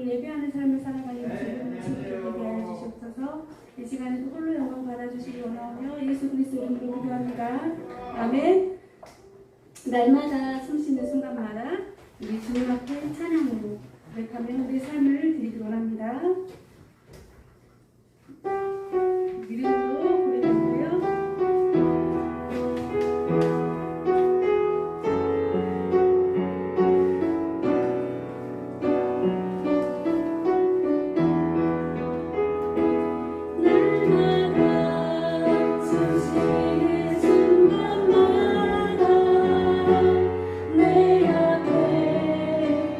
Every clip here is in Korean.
예배하는 삶을 살아가는 모습을 주님께 예배하여 주시옵소서. 이 시간에도 홀로 영광 받아주시기 원하오며 예수 그리스도 이름으로 기도합니다. 아멘. 날마다 숨쉬는 순간마다 우리 주님 앞에 찬양으로 고백하며 우리의 삶을 드리기 원합니다. 믿음으로 고백하고요. 내 앞에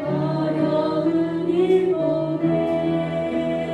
어려운 일 보내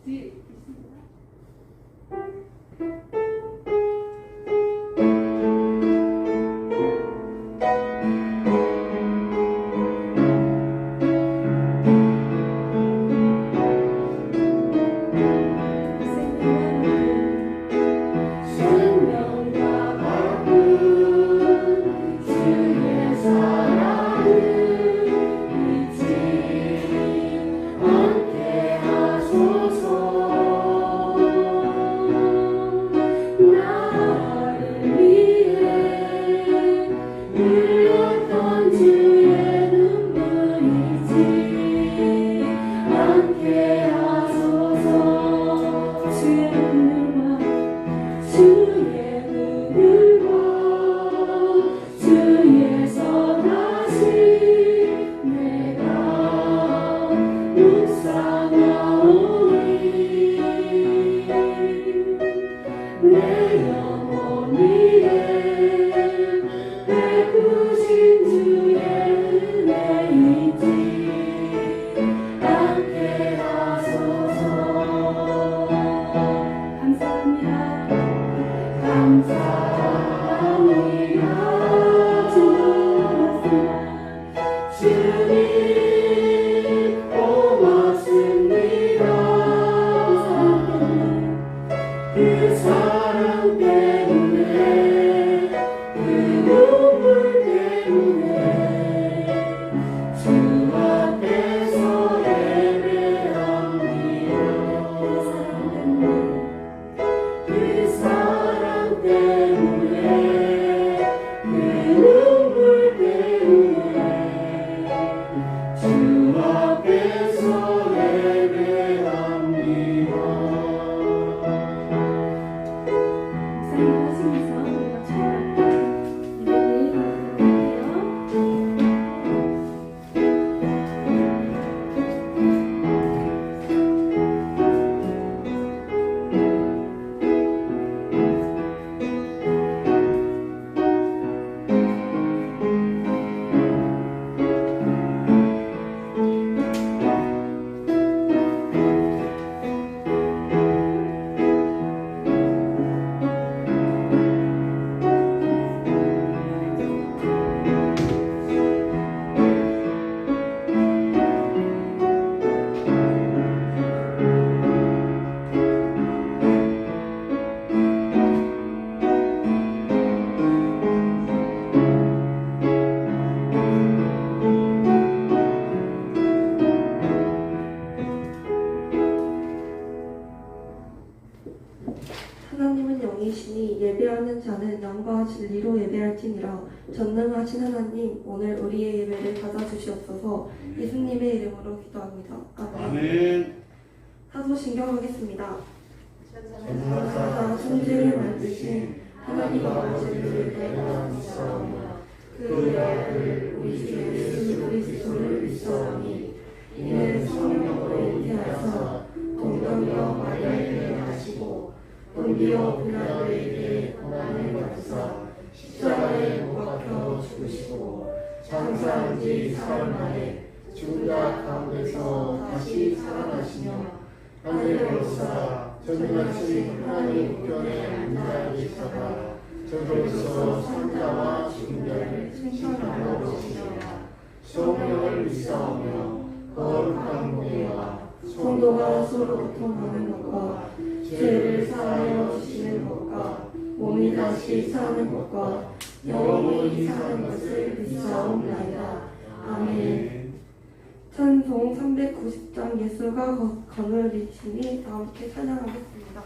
뒤에 있습니다. 하나님은 영이시니 예배하는 자는 영과 진리로 예배할지니라. 전능하신 하나님, 오늘 우리의 예배를 받아주시옵소서. 예수님의 이름으로 기도합니다. 아멘. 사도신경 하겠습니다. 전능하사 천지를 만드신 하나님 아버지를 내가 믿사오며 그의 아들 우리 주 예수 그리스도를 믿사오니 이는 성령으로 잉태하사 동정녀 마리아에게 나시고 본디오 빌라도에게 고난을 받으사 십자가에 못 박혀 죽으시고 장사한 지 사흘 만에 죽은 자 가운데서 다시 살아나시며 하늘에 오르사 전능하신 하나님 우편에 앉아 계시다가 저기서 산자와 죽은 자를 생각하러 오시리라. 성령을 믿사오며 거룩한 공예와 성도가 서로 교통하는 것과 죄를 사하여 주시는 것과 몸이 다시 사는 것과 영원히 사는 것을 믿사옵나이다. 아멘. 찬송 390장 예수가 거느리시니 다 함께 찬양하겠습니다.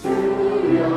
주여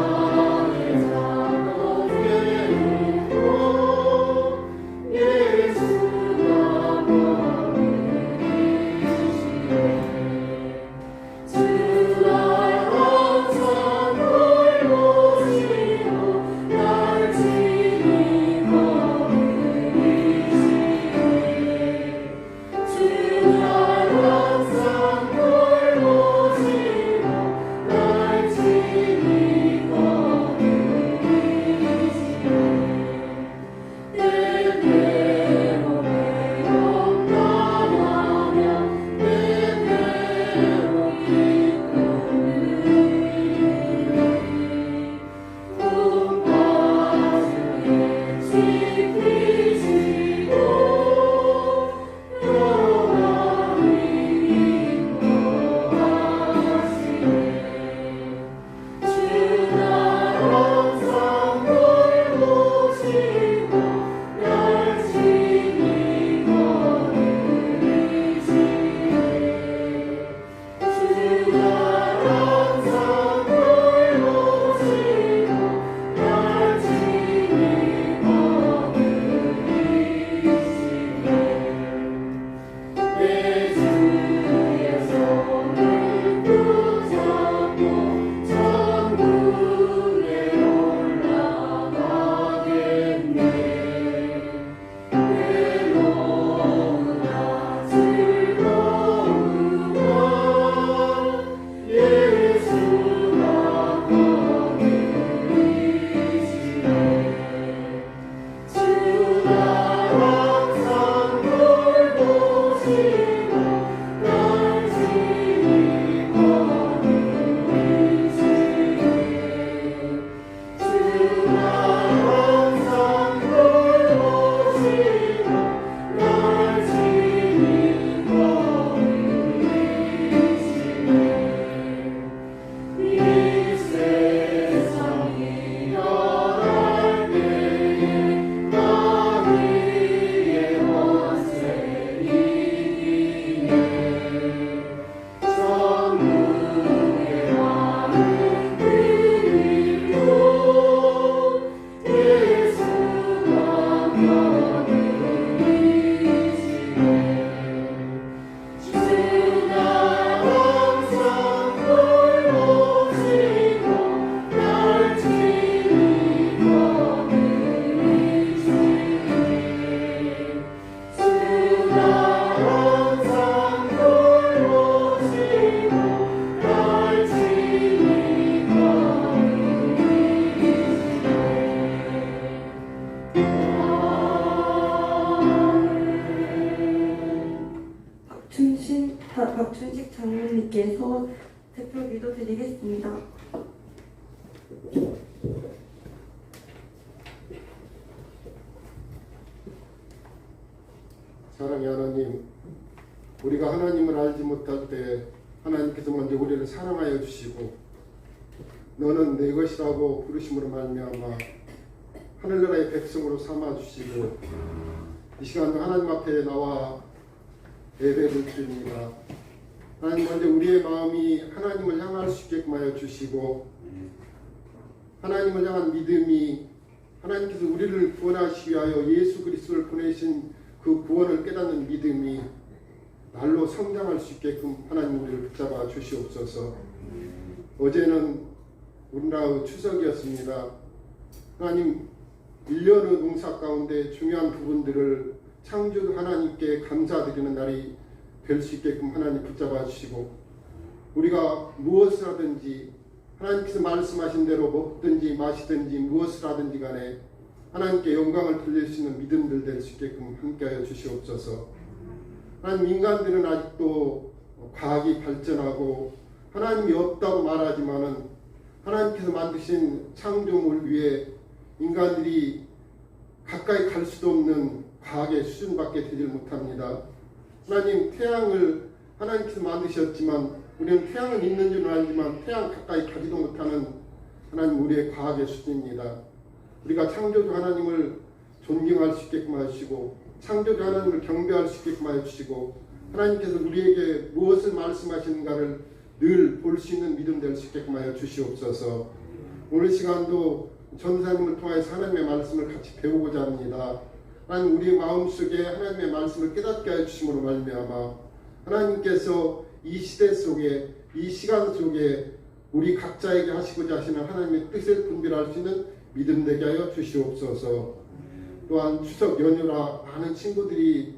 목사님께서 대표 기도 드리겠습니다. 사랑의 하나님, 우리가 하나님을 알지 못할 때 하나님께서 먼저 우리를 사랑하여 주시고 너는 내 것이라고 부르심으로 말미암아 하늘나라의 백성으로 삼아 주시고 이 시간도 하나님 앞에 나와 예배를 드립니다. 하나님 먼저 우리의 마음이 하나님을 향할 수 있게끔 하여 주시고 하나님을 향한 믿음이 하나님께서 우리를 구원하시기 위하여 예수 그리스도를 보내신 그 구원을 깨닫는 믿음이 날로 성장할 수 있게끔 하나님 우리를 붙잡아 주시옵소서. 어제는 우리나라 추석이었습니다. 하나님 1년의 농사 가운데 중요한 부분들을 창조 하나님께 감사드리는 날이 될 수 있게끔 하나님 붙잡아 주시고 우리가 무엇을 하든지 하나님께서 말씀하신 대로 먹든지 마시든지 무엇을 하든지 간에 하나님께 영광을 돌릴 수 있는 믿음들 될 수 있게끔 함께하여 주시옵소서. 하나님 인간들은 아직도 과학이 발전하고 하나님이 없다고 말하지만은 하나님께서 만드신 창조물 위에 인간들이 가까이 갈 수도 없는 과학의 수준밖에 되질 못합니다. 하나님 태양을 하나님께서 만드셨지만 우리는 태양은 있는 줄은 알지만 태양 가까이 가지도 못하는 하나님 우리의 과학의 수준입니다. 우리가 창조주 하나님을 존경할 수 있게끔 하시고 창조주 하나님을 경배할 수 있게끔 하시고 하나님께서 우리에게 무엇을 말씀하시는가를 늘 볼 수 있는 믿음 될 수 있게끔 하여 주시옵소서. 오늘 시간도 전사님을 통하여서 하나님의 말씀을 같이 배우고자 합니다. 하나님 우리의 마음속에 하나님의 말씀을 깨닫게 하여 주심으로 말미암아 하나님께서 이 시대 속에 이 시간 속에 우리 각자에게 하시고자 하시는 하나님의 뜻을 분별할 수 있는 믿음 되게 하여 주시옵소서. 또한 추석 연휴라 많은 친구들이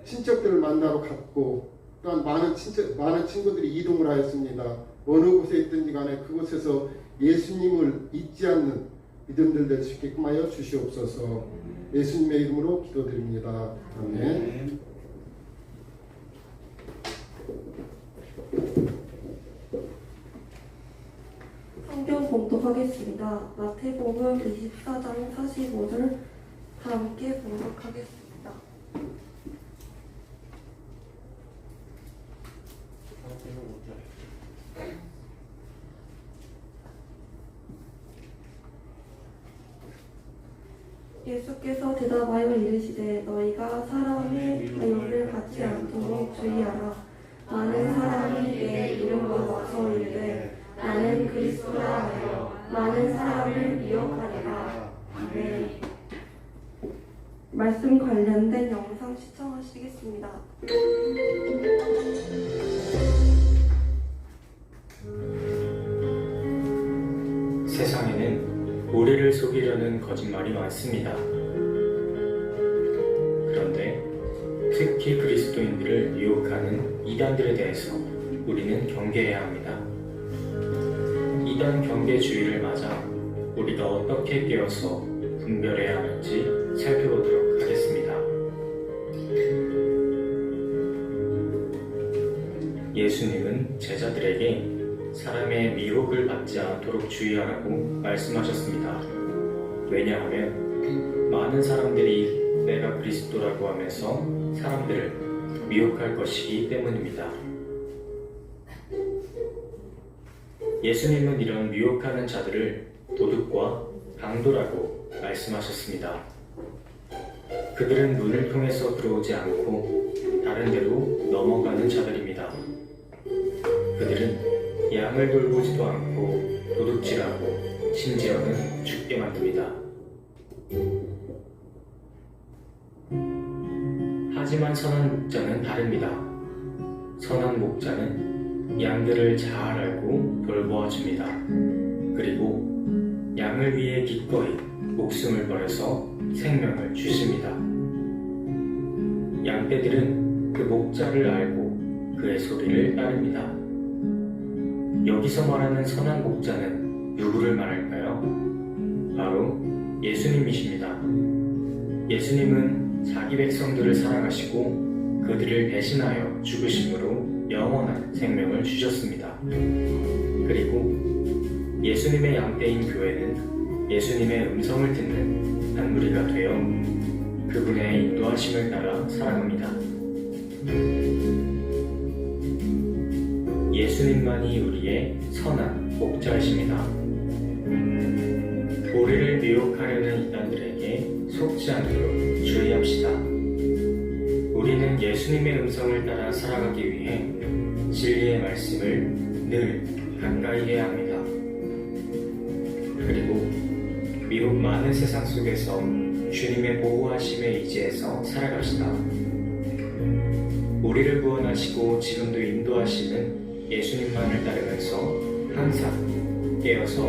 친척들을 만나러 갔고 또한 많은 친구들이 이동을 하였습니다. 어느 곳에 있든지 간에 그곳에서 예수님을 잊지 않는 믿음들 될 수 있게끔 하여 주시옵소서. 예수님의 이름으로 기도드립니다. 아멘. 성경 봉독하겠습니다. 마태복음 24장 45절 다 함께 봉독하겠습니다. 예수께서 대답하여 이르시되 너희가 사람의 미혹을 받지 않도록 주의하라. 많은 사람이 내 이름으로 와서 이르되 나는 그리스도라 하여 많은 사람을 미혹하리라. 아멘. 말씀 관련된 영상 시청하시겠습니다. 세상에는 우리를 속이려는 거짓말이 많습니다. 그런데 특히 그리스도인들을 유혹하는 이단들에 대해서 우리는 경계해야 합니다. 이단 경계주의를 맞아 우리가 어떻게 깨어서 분별해야 하는지 살펴보도록 하겠습니다. 예수님은 제자들에게 사람의 미혹을 받지 않도록 주의하라고 말씀하셨습니다. 왜냐하면 많은 사람들이 내가 그리스도라고 하면서 사람들을 미혹할 것이기 때문입니다. 예수님은 이런 미혹하는 자들을 도둑과 강도라고 말씀하셨습니다. 그들은 문을 통해서 들어오지 않고 다른 데로 넘어가는 자들입니다. 그들은 양을 돌보지도 않고 도둑질하고 심지어는 죽게 만듭니다. 하지만 선한 목자는 다릅니다. 선한 목자는 양들을 잘 알고 돌보아줍니다. 그리고 양을 위해 기꺼이 목숨을 버려서 생명을 주십니다. 양떼들은 그 목자를 알고 그의 소리를 따릅니다. 여기서 말하는 선한 목자는 누구를 말할까요? 바로 예수님이십니다. 예수님은 자기 백성들을 사랑하시고 그들을 대신하여 죽으심으로 영원한 생명을 주셨습니다. 그리고 예수님의 양떼인 교회는 예수님의 음성을 듣는 한 무리가 되어 그분의 인도하심을 따라 살아갑니다. 예수님만이 우리의 선한 목자이십니다. 우리를 미혹하려는 이단들에게 속지 않도록 주의합시다. 우리는 예수님의 음성을 따라 살아가기 위해 진리의 말씀을 늘 가까이 해야 합니다. 그리고 미혹 많은 세상 속에서 주님의 보호하심에 의지해서 살아갑시다. 우리를 구원하시고 지금도 인도하시는 예수님만을 따르면서 항상 깨어서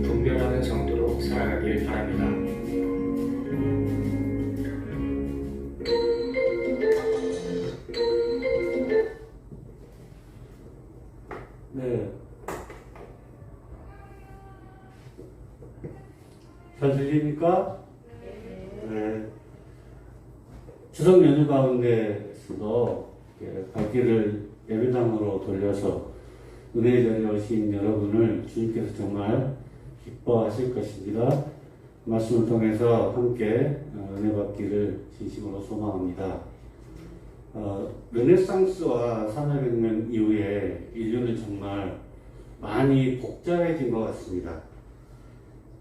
분별하는 정도로 살아가길 바랍니다. 네. 잘 들립니까? 네. 추석 연휴 가운데서도 발길을 예배당으로 돌려서 은혜 자리에 오신 여러분을 주님께서 정말 기뻐하실 것입니다. 말씀을 통해서 함께 은혜 받기를 진심으로 소망합니다. 르네상스와 산업혁명 이후에 인류는 정말 많이 복잡해진 것 같습니다.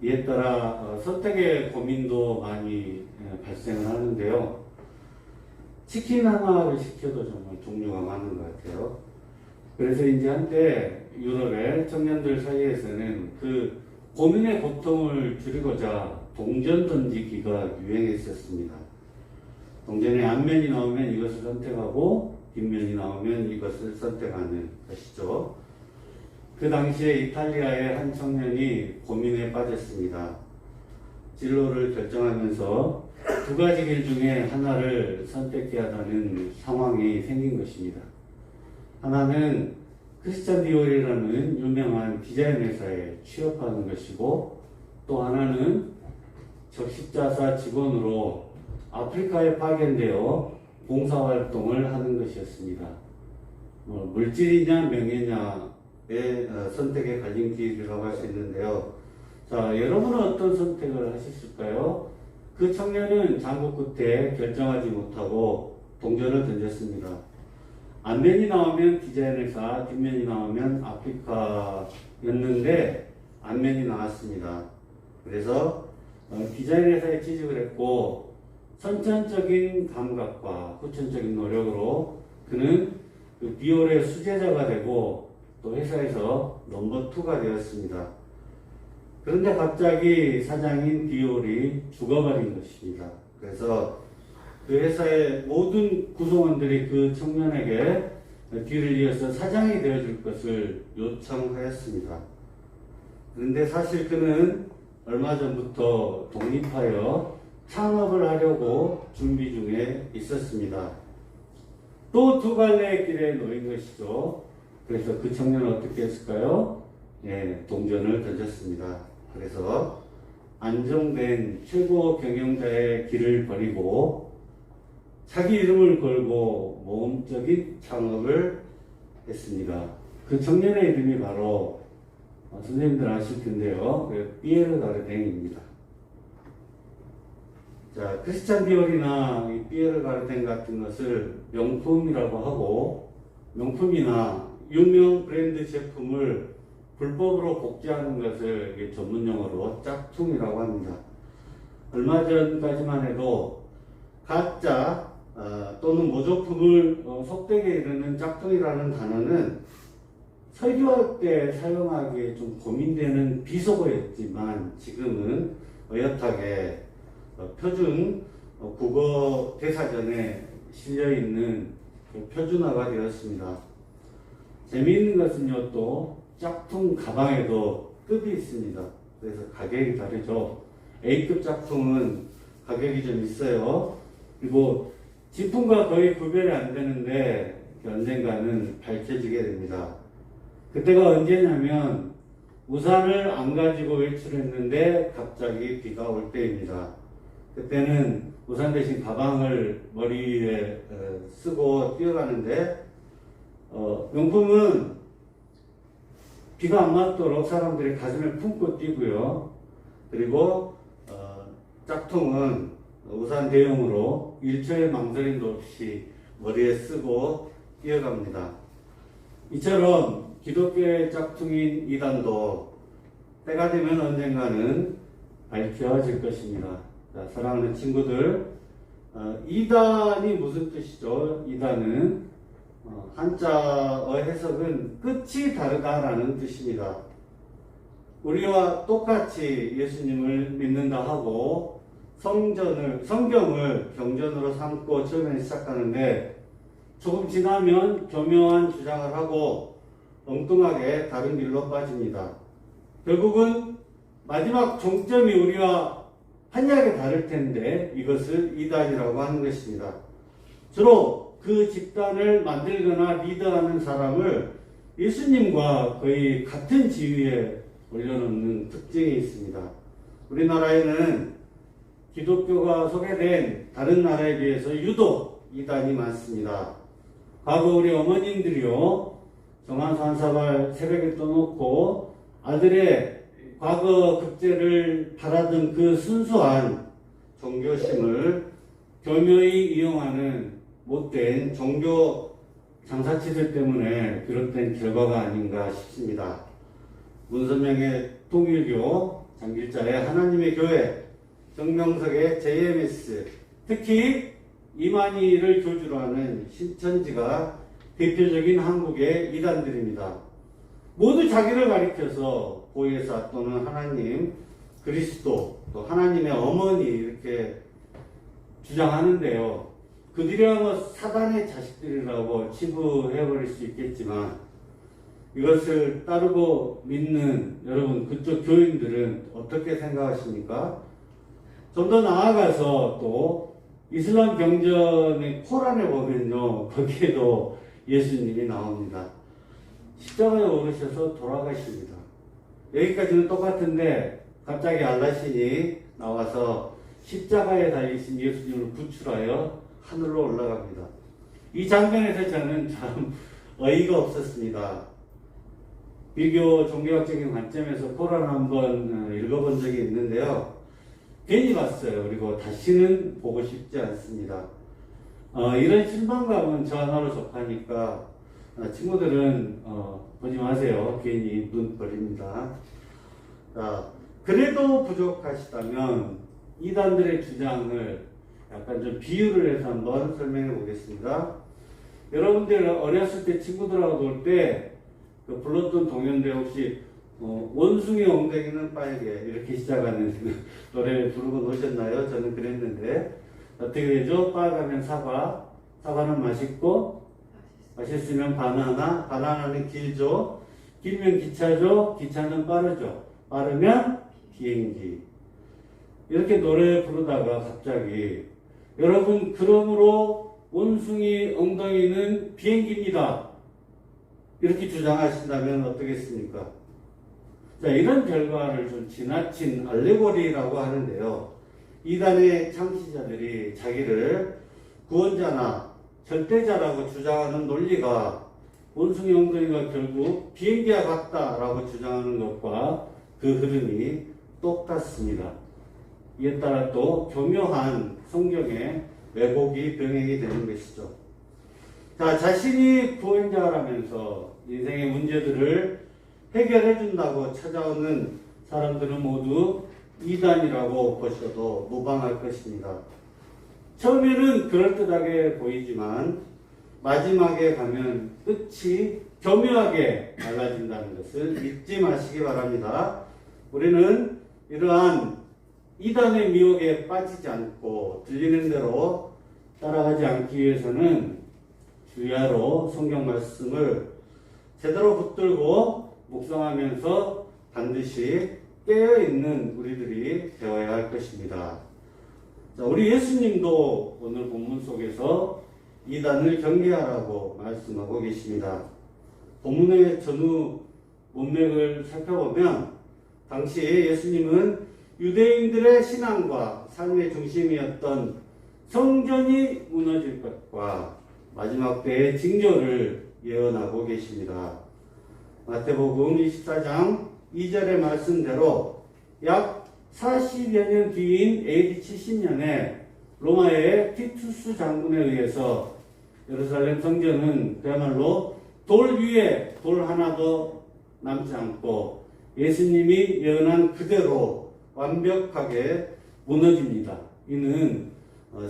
이에 따라 선택의 고민도 많이 발생을 하는데요. 치킨 하나를 시켜도 정말 종류가 많은 것 같아요. 그래서 이제 한때 유럽의 청년들 사이에서는 그 고민의 고통을 줄이고자 동전 던지기가 유행했었습니다. 동전에 앞면이 나오면 이것을 선택하고 뒷면이 나오면 이것을 선택하는 것이죠. 그 당시에 이탈리아의 한 청년이 고민에 빠졌습니다. 진로를 결정하면서 두 가지 길 중에 하나를 선택해야 하는 상황이 생긴 것입니다. 하나는 크리스찬 디올이라는 유명한 디자인 회사에 취업하는 것이고, 또 하나는 적십자사 직원으로 아프리카에 파견되어 봉사활동을 하는 것이었습니다. 물질이냐 명예냐의 선택의 갈림길이라고 할 수 있는데요. 자, 여러분은 어떤 선택을 하셨을까요? 그 청년은 장고 끝에 결정하지 못하고 동전을 던졌습니다. 앞면이 나오면 디자인 회사, 뒷면이 나오면 아프리카였는데 앞면이 나왔습니다. 그래서 디자인 회사에 취직을 했고, 선천적인 감각과 후천적인 노력으로 그는 그 디올의 수제자가 되고 또 회사에서 넘버 2가 되었습니다. 그런데 갑자기 사장인 디올이 죽어버린 것입니다. 그래서 그 회사의 모든 구성원들이 그 청년에게 뒤를 이어서 사장이 되어줄 것을 요청하였습니다. 그런데 사실 그는 얼마 전부터 독립하여 창업을 하려고 준비 중에 있었습니다. 또 두 갈래의 길에 놓인 것이죠. 그래서 그 청년은 어떻게 했을까요? 동전을 던졌습니다. 그래서 안정된 최고 경영자의 길을 버리고 자기 이름을 걸고 모험적인 창업을 했습니다. 그 청년의 이름이 바로 선생님들 아실 텐데요. 피에르 가르댕입니다. 자, 크리스찬 디올이나 피에르 가르댕 같은 것을 명품이라고 하고, 명품이나 유명 브랜드 제품을 불법으로 복제하는 것을 전문용어로 짝퉁이라고 합니다. 얼마 전까지만 해도 가짜 또는 모조품을 속되게 이르는 짝퉁이라는 단어는 설교할 때 사용하기에 좀 고민되는 비속어였지만, 지금은 어엿하게 표준 국어 대사전에 실려있는 표준화가 되었습니다. 재미있는 것은요, 또 짝퉁 가방에도 급이 있습니다. 그래서 가격이 다르죠. A급 짝퉁은 가격이 좀 있어요. 그리고 진품과 거의 구별이 안 되는데 언젠가는 밝혀지게 됩니다. 그때가 언제냐면 우산을 안 가지고 외출했는데 갑자기 비가 올 때입니다. 그때는 우산 대신 가방을 머리에 쓰고 뛰어가는데 명품은 비가 안 맞도록 사람들이 가슴에 품고 뛰고요. 그리고 짝퉁은 우산 대용으로 일초의 망설임도 없이 머리에 쓰고 뛰어갑니다. 이처럼 기독교의 짝퉁인 이단도 때가 되면 언젠가는 밝혀질 것입니다. 자, 사랑하는 친구들, 이단이 무슨 뜻이죠? 이단은 한자어 해석은 끝이 다르다라는 뜻입니다. 우리와 똑같이 예수님을 믿는다 하고 성경을 경전으로 삼고 처음에 시작하는데 조금 지나면 교묘한 주장을 하고 엉뚱하게 다른 길로 빠집니다. 결국은 마지막 종점이 우리와 한약에 다를 텐데 이것을 이단이라고 하는 것입니다. 주로 그 집단을 만들거나 리더하는 사람을 예수님과 거의 같은 지위에 올려놓는 특징이 있습니다. 우리나라에는 기독교가 소개된 다른 나라에 비해서 유독 이단이 많습니다. 과거 우리 어머님들이요, 정한수 한 사발 새벽에 떠놓고 아들의 과거 급제를 바라던 그 순수한 종교심을 교묘히 이용하는 못된 종교 장사치들 때문에 비롯된 결과가 아닌가 싶습니다. 문선명의 통일교, 장길자의 하나님의 교회, 정명석의 JMS, 특히 이만희를 교주로 하는 신천지가 대표적인 한국의 이단들입니다. 모두 자기를 가리켜서 보혜사 또는 하나님, 그리스도, 또 하나님의 어머니 이렇게 주장하는데요. 그들이야말로 사단의 자식들이라고 치부해버릴 수 있겠지만 이것을 따르고 믿는 여러분 그쪽 교인들은 어떻게 생각하십니까? 좀 더 나아가서 또 이슬람 경전의 코란에 보면요, 거기에도 예수님이 나옵니다. 십자가에 오르셔서 돌아가십니다. 여기까지는 똑같은데 갑자기 알라신이 나와서 십자가에 달리신 예수님을 구출하여 하늘로 올라갑니다. 이 장면에서 저는 참 어이가 없었습니다. 비교 종교학적인 관점에서 코란을 한번 읽어본 적이 있는데요. 괜히 봤어요. 그리고 다시는 보고 싶지 않습니다. 이런 실망감은 저 하나로 접하니까 친구들은 보지 마세요. 괜히 눈 버립니다. 자, 그래도 부족하시다면 이단들의 주장을 약간 좀 비유를 해서 한번 설명해 보겠습니다. 여러분들 어렸을 때 친구들하고 놀 때 그 불렀던 동요인데 혹시 원숭이 엉덩이는 빨개 이렇게 시작하는 노래 부르고 노셨나요? 저는 그랬는데 어떻게 되죠? 빨가면 사과, 사과는 맛있고 맛있으면 바나나, 바나나는 길죠. 길면 기차죠. 기차는 빠르죠. 빠르면 비행기. 이렇게 노래 부르다가 갑자기 여러분 그러므로 원숭이 엉덩이는 비행기입니다. 이렇게 주장하신다면 어떻겠습니까? 자, 이런 결과를 좀 지나친 알레고리라고 하는데요. 이단의 창시자들이 자기를 구원자나 절대자라고 주장하는 논리가 원숭이 엉덩이가 결국 비행기와 같다라고 주장하는 것과 그 흐름이 똑같습니다. 이에 따라 또 교묘한 성경의 왜곡이 병행이 되는 것이죠. 자, 자신이 구원자라면서 인생의 문제들을 해결해 준다고 찾아오는 사람들은 모두 이단이라고 보셔도 무방할 것입니다. 처음에는 그럴듯하게 보이지만 마지막에 가면 끝이 교묘하게 달라진다는 것을 잊지 마시기 바랍니다. 우리는 이러한 이단의 미혹에 빠지지 않고 들리는 대로 따라가지 않기 위해서는 주야로 성경 말씀을 제대로 붙들고 묵상하면서 반드시 깨어있는 우리들이 되어야 할 것입니다. 자, 우리 예수님도 오늘 본문 속에서 이단을 경계하라고 말씀하고 계십니다. 본문의 전후 문맥을 살펴보면 당시 예수님은 유대인들의 신앙과 삶의 중심이었던 성전이 무너질 것과 마지막 때의 징조를 예언하고 계십니다. 마태복음 24장 2절의 말씀대로 약 40여 년 뒤인 AD 70년에 로마의 티투스 장군에 의해서 예루살렘 성전은 그야말로 돌 위에 돌 하나도 남지 않고 예수님이 예언한 그대로 완벽하게 무너집니다. 이는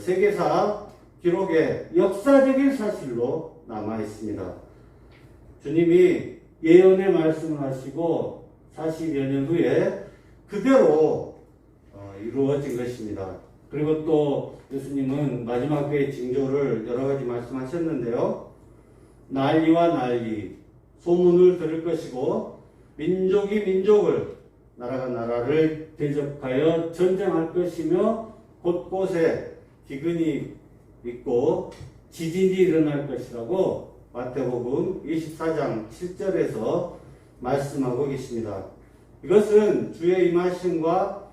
세계사 기록의 역사적인 사실로 남아 있습니다. 주님이 예언의 말씀을 하시고 40여 년 후에 그대로 이루어진 것입니다. 그리고 또 예수님은 마지막 때의 징조를 여러 가지 말씀하셨는데요. 난리와 난리, 소문을 들을 것이고 민족이 민족을, 나라가 나라를 대적하여 전쟁할 것이며 곳곳에 기근이 있고 지진이 일어날 것이라고 마태복음 24장 7절에서 말씀하고 계십니다. 이것은 주의 임하심과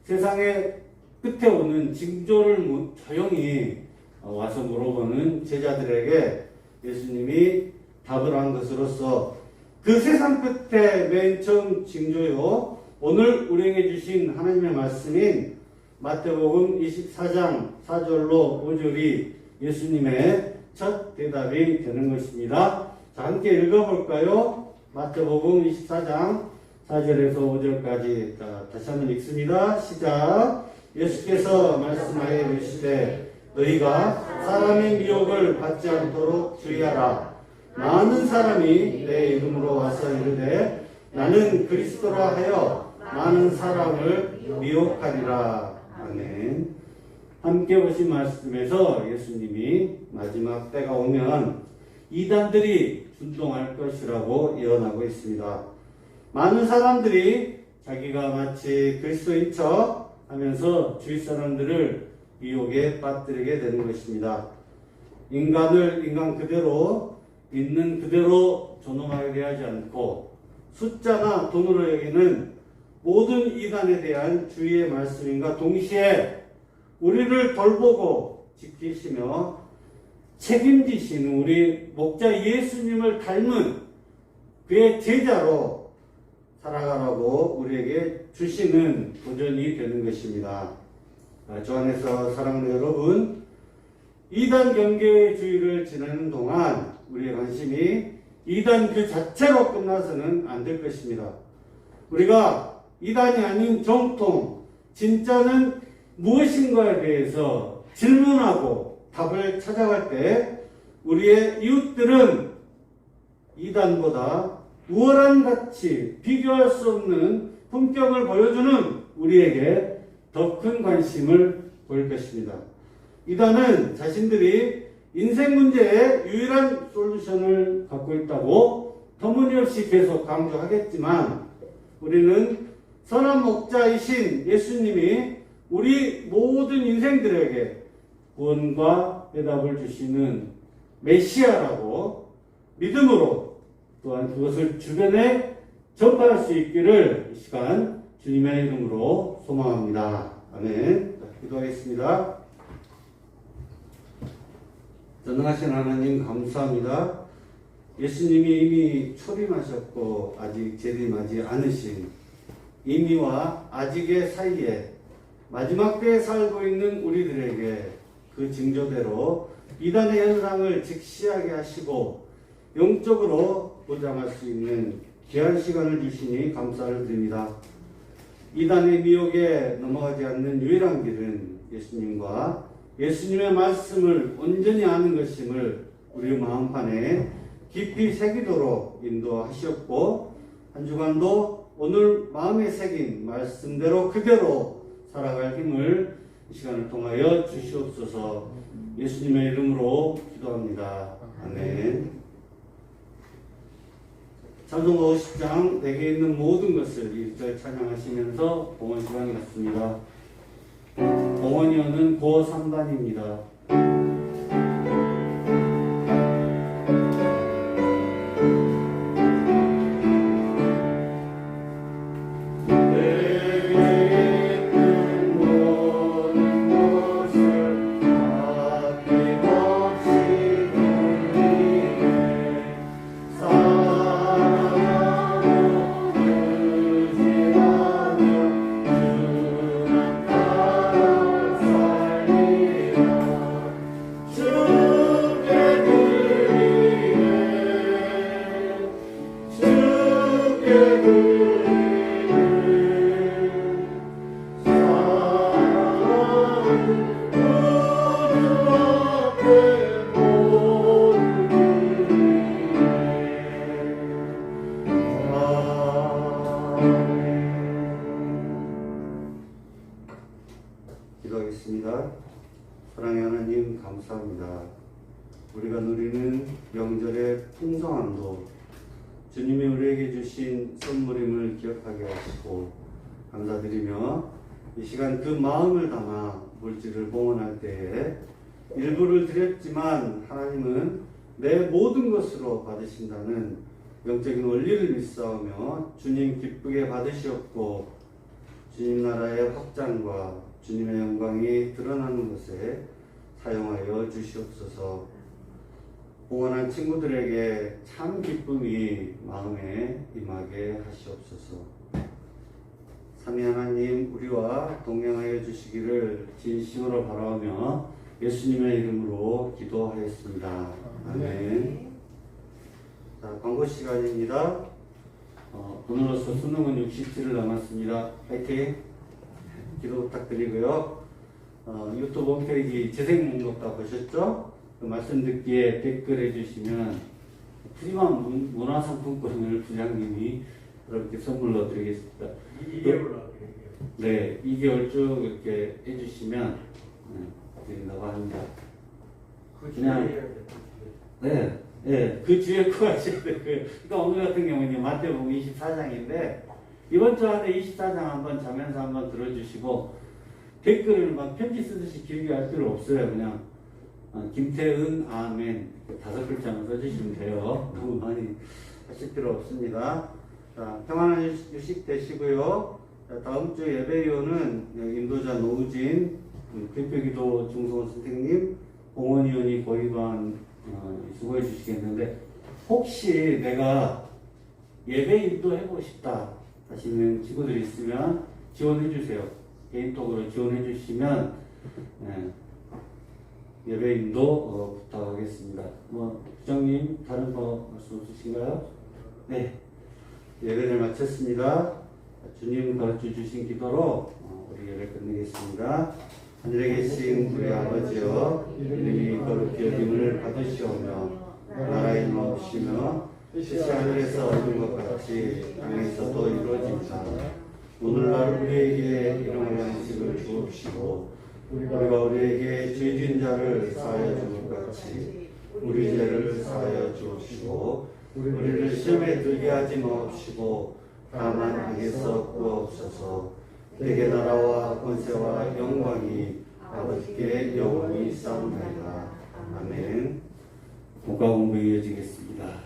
세상의 끝에 오는 징조를 조용히 와서 물어보는 제자들에게 예수님이 답을 한 것으로서 그 세상 끝에 맨 처음 징조요, 오늘 우리에게 주신 하나님의 말씀인 마태복음 24장 4절로 5절이 예수님의 첫 대답이 되는 것입니다. 자, 함께 읽어볼까요? 마태복음 24장 4절에서 5절까지 다시 한번 읽습니다. 시작. 예수께서 말씀하여 이르시되 너희가 사람의 미혹을 받지 않도록 주의하라. 많은 사람이 내 이름으로 와서 이르되 나는 그리스도라 하여 많은 사람을 미혹하리라. 아멘. 함께 보신 말씀에서 예수님이 마지막 때가 오면 이단들이 준동할 것이라고 예언하고 있습니다. 많은 사람들이 자기가 마치 그리스도인 척 하면서 주위 사람들을 미혹에 빠뜨리게 되는 것입니다. 인간을 인간 그대로 있는 그대로 존엄하게 대하지 않고 숫자나 돈으로 여기는 모든 이단에 대한 주의의 말씀인가 동시에 우리를 돌보고 지키시며 책임지시는 우리 목자 예수님을 닮은 그의 제자로 살아가라고 우리에게 주시는 도전이 되는 것입니다. 주 안에서 사랑하는 여러분, 이단 경계주의를 지내는 동안 우리의 관심이 이단 그 자체로 끝나서는 안 될 것입니다. 우리가 이단이 아닌 정통, 진짜는 무엇인가에 대해서 질문하고 답을 찾아갈 때 우리의 이웃들은 이단보다 우월한 가치, 비교할 수 없는 품격을 보여주는 우리에게 더 큰 관심을 보일 것입니다. 이단은 자신들이 인생 문제에 유일한 솔루션을 갖고 있다고 터무니없이 계속 강조하겠지만 우리는 선한 목자이신 예수님이 우리 모든 인생들에게 구원과 해답을 주시는 메시아라고 믿음으로 또한 그것을 주변에 전파할 수 있기를 이 시간 주님의 이름으로 소망합니다. 아멘. 기도하겠습니다. 전능하신 하나님 감사합니다. 예수님이 이미 초림하셨고 아직 재림하지 않으신 이미와 아직의 사이에 마지막 때에 살고 있는 우리들에게 그 징조대로 이단의 현상을 직시하게 하시고 영적으로 보장할 수 있는 귀한 시간을 주시니 감사를 드립니다. 이단의 미혹에 넘어가지 않는 유일한 길은 예수님과 예수님의 말씀을 온전히 아는 것임을 우리 마음판에 깊이 새기도록 인도하셨고 한 주간도 오늘 마음에 새긴 말씀대로 그대로 살아갈 힘을 이 시간을 통하여 주시옵소서. 예수님의 이름으로 기도합니다. 아멘. 찬송가 50장 내게 있는 모든 것을 1절 찬양하시면서 봉헌 시간이 갖습니다. 봉헌이어는 고 3단입니다. 내 기도하겠습니다. 사랑의 하나님 감사합니다. 우리가 누리는 명절의 풍성함도 주님이 우리에게 주신 선물임을 기억하게 하시고 감사드리며 이 시간 그 마음을 담아 물질을 봉헌할 때에 일부를 드렸지만 하나님은 내 모든 것으로 받으신다는 영적인 원리를 믿사오며 주님 기쁘게 받으시옵고 주님 나라의 확장과 주님의 영광이 드러나는 것에 사용하여 주시옵소서. 봉헌한 친구들에게 참 기쁨이 마음에 임하게 하시옵소서. 삼위 하나님 우리와 동행하여 주시기를 진심으로 바라오며 예수님의 이름으로 기도하였습니다. 아멘. 자, 광고 시간입니다. 오늘로서 수능은 67을 남았습니다. 화이팅! 기도 부탁드리고요. 유튜브 홈페이지 재생목록 보셨죠? 그 말씀 듣기에 댓글 해주시면 푸짐한 문화상품권을 부장님이 여러분께 선물로 드리겠습니다. 2개월로 네, 2개월 쭉 이렇게 해주시면 드린다고 합니다. 그냥 그 주에 구하셔야 돼요. 그러니까 오늘 같은 경우는 마태복음 24장인데 이번 주 안에 24장 한번 자면서 한번 들어주시고 댓글을 막 편지 쓰듯이 길게 할 필요 없어요. 그냥 김태은 아멘 5글자만 써주시면 돼요. 너무 많이 하실 필요 없습니다. 자, 평안한 휴식 되시고요. 자, 다음 주 예배위원은 인도자 노우진 대표기도 중성원 선생님, 공원위원이 고위반 수고해 주시겠는데 혹시 내가 예배인도 해보고 싶다 하시는 친구들이 있으면 지원해 주세요. 개인톡으로 지원해 주시면 예배인도 부탁하겠습니다. 부장님 다른 거 말씀 없으신가요? 네, 예배를 마쳤습니다. 주님 가르쳐 주신 기도로 우리 예배 끝내겠습니다. 하늘에 계신 우리 아버지여, 이름이 거룩히 여김을 받으시오며 나라의 임하옵시며 뜻이 하늘에서 이룬 것 같이 땅에서도 이루어집니다. 오늘날 우리에게 일용할 양식을 주옵시고 우리가 우리에게 죄 지은 자를 사하여 준 것 같이 우리 죄를 사하여 주옵시고 우리를 시험에 들게 하지 마옵시고 다만 악에서 구하옵소서. 내게 나라와 권세와 영광이 아버지께 영원히 싸움나이다. 아멘. 국가 공부 이어지겠습니다.